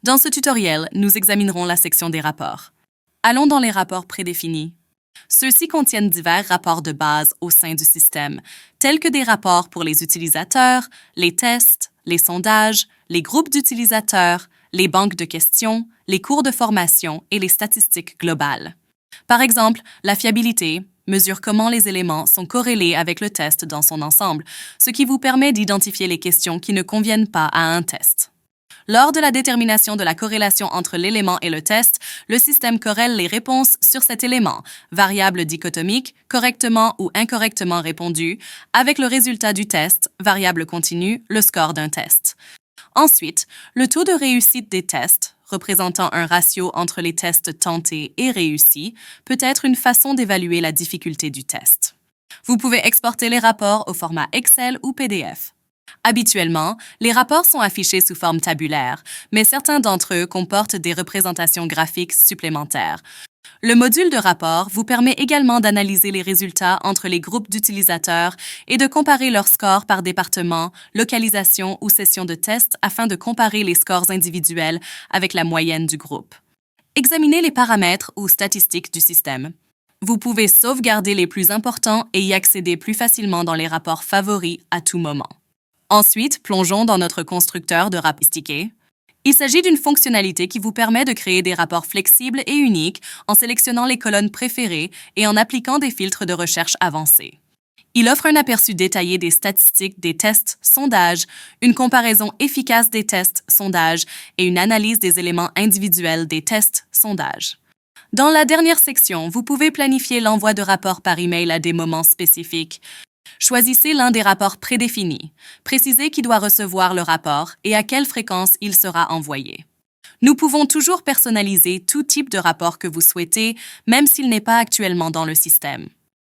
Dans ce tutoriel, nous examinerons la section des rapports. Allons dans les rapports prédéfinis. Ceux-ci contiennent divers rapports de base au sein du système, tels que des rapports pour les utilisateurs, les tests, les sondages, les groupes d'utilisateurs, les banques de questions, les cours de formation et les statistiques globales. Par exemple, la fiabilité mesure comment les éléments sont corrélés avec le test dans son ensemble, ce qui vous permet d'identifier les questions qui ne conviennent pas à un test. Lors de la détermination de la corrélation entre l'élément et le test, le système corrèle les réponses sur cet élément, variable dichotomique, correctement ou incorrectement répondu, avec le résultat du test, variable continue, le score d'un test. Ensuite, le taux de réussite des tests, représentant un ratio entre les tests tentés et réussis, peut être une façon d'évaluer la difficulté du test. Vous pouvez exporter les rapports au format Excel ou PDF. Habituellement, les rapports sont affichés sous forme tabulaire, mais certains d'entre eux comportent des représentations graphiques supplémentaires. Le module de rapport vous permet également d'analyser les résultats entre les groupes d'utilisateurs et de comparer leurs scores par département, localisation ou session de test afin de comparer les scores individuels avec la moyenne du groupe. Examinez les paramètres ou statistiques du système. Vous pouvez sauvegarder les plus importants et y accéder plus facilement dans les rapports favoris à tout moment. Ensuite, plongeons dans notre constructeur de rapports sophistiqué. Il s'agit d'une fonctionnalité qui vous permet de créer des rapports flexibles et uniques en sélectionnant les colonnes préférées et en appliquant des filtres de recherche avancés. Il offre un aperçu détaillé des statistiques des tests, sondages, une comparaison efficace des tests, sondages et une analyse des éléments individuels des tests, sondages. Dans la dernière section, vous pouvez planifier l'envoi de rapports par email à des moments spécifiques. Choisissez l'un des rapports prédéfinis. Précisez qui doit recevoir le rapport et à quelle fréquence il sera envoyé. Nous pouvons toujours personnaliser tout type de rapport que vous souhaitez, même s'il n'est pas actuellement dans le système.